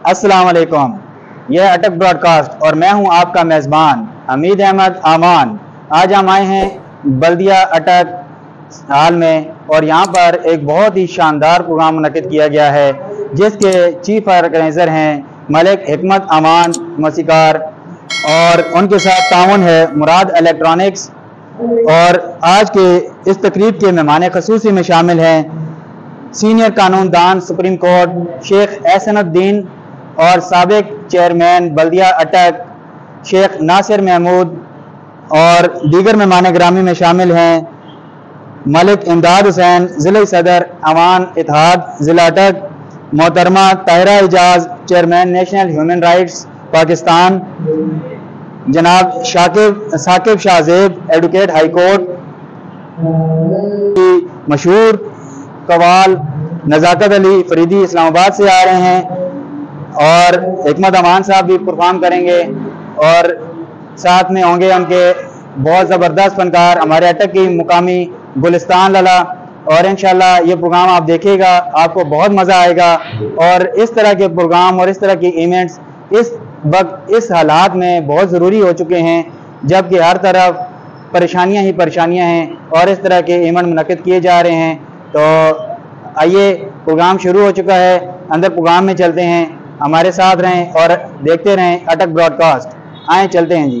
अस्सलाम वालेकुम। यह अटक ब्रॉडकास्ट और मैं हूं आपका मेज़बान हमीद अहमद आमान। आज हम आए हैं बल्दिया अटक हाल में और यहाँ पर एक बहुत ही शानदार प्रोग्राम मुनक़िद किया गया है जिसके चीफ ऑर्गेनाइज़र हैं मलिक हिकमत अमान मौसीकार और उनके साथ ताउन है मुराद इलेक्ट्रॉनिक्स। और आज के इस तकरीब के मेहमान ख़ुसूसी में शामिल हैं सीनियर कानूनदान सुप्रीम कोर्ट शेख एहसनुद्दीन और साबिक चेयरमैन बल्दिया अटक शेख नासिर महमूद, और दीगर मेहमान ग्रामी में शामिल हैं मलिक इमदाद हुसैन ज़िला सदर अवान इत्तेहाद ज़िला अटक, मोहतरमा Tahira Ijaz chairman national human rights Pakistan, जनाब Saqib Shahzeb advocate high court, मशहूर कवाल नज़ाकत अली फरीदी इस्लामाबाद से आ रहे हैं, और हिकमत अमान साहब भी परफॉर्म करेंगे और साथ में होंगे उनके बहुत ज़बरदस्त फनकार हमारे अटक की मुकामी गुलिस्तान लला। और इंशाल्लाह ये प्रोग्राम आप देखिएगा, आपको बहुत मज़ा आएगा। और इस तरह के प्रोग्राम और इस तरह की इवेंट्स इस वक्त इस हालात में बहुत ज़रूरी हो चुके हैं जबकि हर तरफ परेशानियां ही परेशानियां हैं और इस तरह के इवेंट मुनक़िद किए जा रहे हैं। तो आइए, प्रोग्राम शुरू हो चुका है, अंदर प्रोग्राम में चलते हैं, हमारे साथ रहें और देखते रहें अटक ब्रॉडकास्ट। आए चलते हैं जी।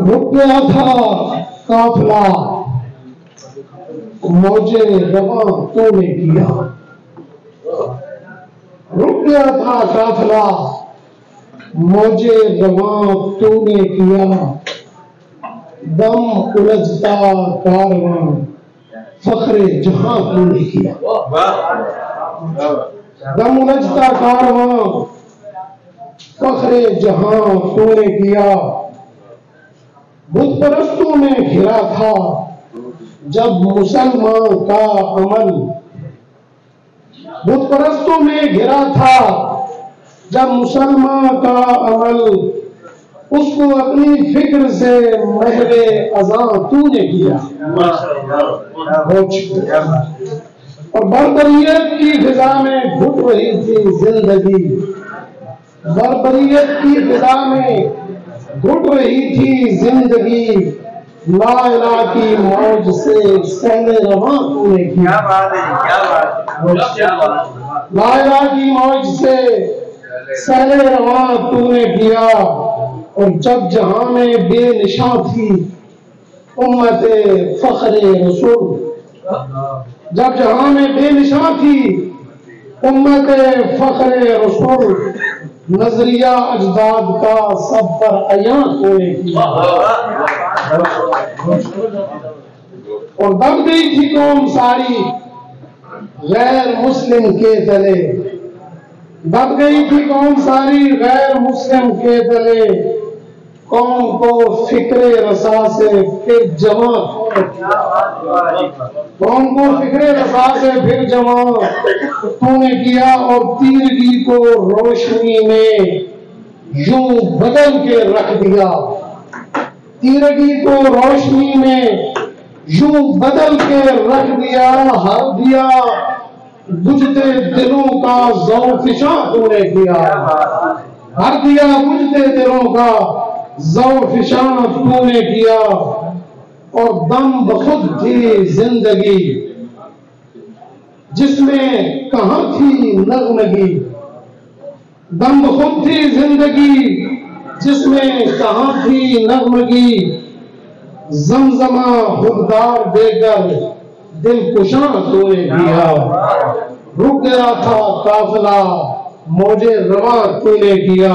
रुक गया था काफिला मौजे रवा तूने किया, रुक गया था काफिला मौजे रवा तूने किया, दम उलझता कारवां फखरे जहां तूने किया, दम उलझता कारवां फखरे जहां तूने किया, बुत परस्तों में घिरा था जब मुसलमान का अमल, बुत परस्तों में घिरा था जब मुसलमान का अमल, उसको अपनी फिक्र से महरे अज़ां तूने किया। और बर्बरियत की फिजा में घुट रही थी जिंदगी, बर्बरियत की फिजा में घुट रही थी जिंदगी, ला इलाहा की मौज से सहले रवां तूने किया। ला इलाहा की मौज से सहले रवां तूने किया। और जब जहां में बेनिशां थी उम्मते फखरे रसूल, जब जहां में बेनिशां थी उम्मते फखरे रसूल, नजरिया अजदाद का सब पर अयां तूने किया। और दब गई थी कौम सारी गैर मुस्लिम के तले, दब गई थी कौम सारी गैर मुस्लिम के तले, कौम को फिक्रे रसा से फिर जमा, कौम को फिक्रे रसा से फिर जमा तूने किया। और तीरगी को रोशनी में यूं बदल के रख दिया, तीरगी को रोशनी में यूं बदल के रख दिया, हर दिया बुझते दिलों का ज़ौफ़िशां तूने किया, हर दिया बुझते दिलों का ज़ौफ़िशां तूने किया। और दम बखुद थी जिंदगी जिसमें कहां थी नगनगी, दम बखुद थी जिंदगी जिसमें कहां थी नगनगी, जमजमा खुददार देकर दिल कुशां तूने किया। रुक गया था काफिला मौजे रवां तूने किया,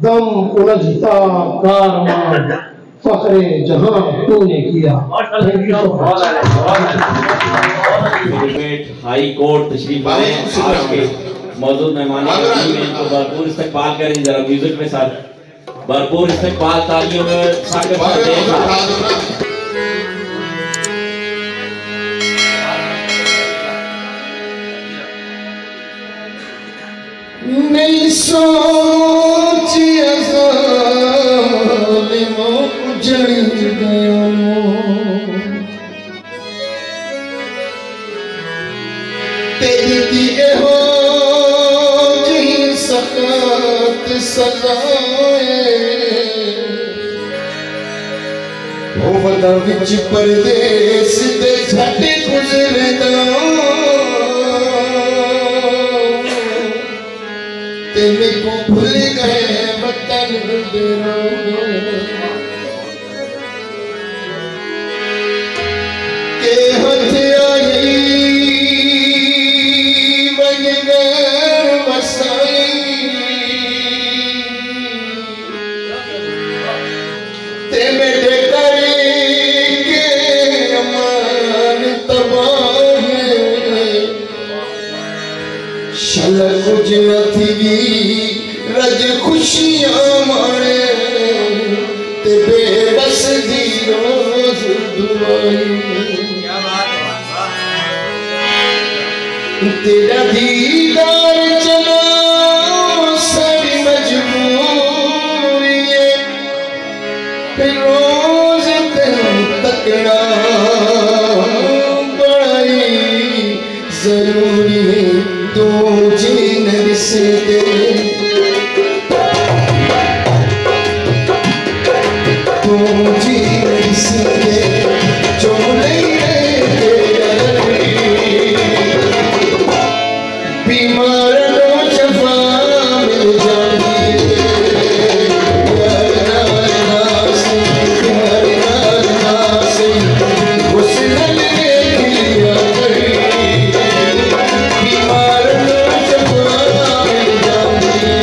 दम उलझता कारवां फखरे जहां तूने किया। हाई कोर्ट तशरीफ लाए आज के मौजूद मेहमान को भरपूर इस्तकबाल करें। जरा म्यूजिक के साथ भरपूर इस्तकबाल तालियों में नहीं सोची ज़ालिमों उजड़ गया तेरी दिए हो जी सख्त सजाए वो वदा विच परदेस दे झट गुजरदा तेरे को भूल गए वतन दे के हथ आई बगैर वसाई ते मेरे करे के अमान तबाह शल कुछ न थी रज खुशियां मारे ते बेबस दी रोज दुआई तेरा दीदार चला सारी मजबूरी है रोज तकड़ा बड़ी जरूरी है तू जीन से दे तू जीन से दे जो नहीं बीमार लो शफा मिल जाती बीमार लो शफा मिल जाती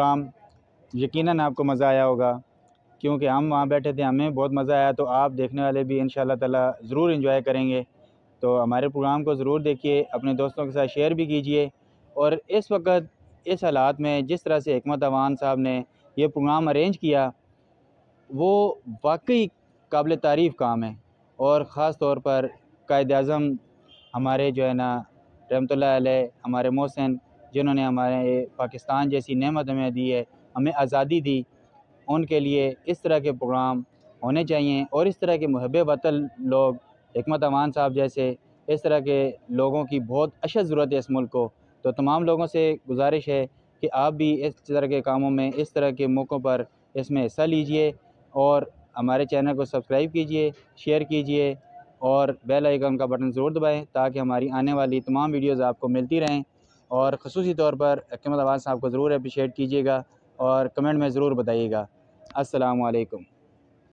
प्रोग्राम यकीनन आपको मज़ा आया होगा, क्योंकि हम वहाँ बैठे थे, हमें बहुत मज़ा आया। तो आप देखने वाले भी इंशाअल्लाह ताला ज़रूर एंजॉय करेंगे। तो हमारे प्रोग्राम को ज़रूर देखिए, अपने दोस्तों के साथ शेयर भी कीजिए। और इस वक्त इस हालात में जिस तरह से हिकमत अमान साहब ने ये प्रोग्राम अरेंज किया, वो वाकई काबिल तारीफ़ काम है। और ख़ास तौर पर कायद-ए-आज़म हमारे जो है ना रहमतुल्लाह अलैह, हमारे मोहसिन, जिन्होंने हमारे पाकिस्तान जैसी नेमत हमें दी है, हमें आज़ादी दी, उनके लिए इस तरह के प्रोग्राम होने चाहिए। और इस तरह के मुहब्ब वतन लोग, हिकमत अमान साहब जैसे इस तरह के लोगों की बहुत अशद ज़रूरत है इस मुल्क को। तो तमाम लोगों से गुजारिश है कि आप भी इस तरह के कामों में, इस तरह के मौक़ों पर इसमें हिस्सा लीजिए और हमारे चैनल को सब्सक्राइब कीजिए, शेयर कीजिए और बेल आइकन का बटन ज़रूर दबाएँ, ताकि हमारी आने वाली तमाम वीडियोज़ आपको मिलती रहें। और ख़ुसूसी तौर पर हिकमत अमान साहब को ज़रूर अप्रिशिएट कीजिएगा और कमेंट में ज़रूर बताइएगा। अस्सलामु अलैकुम।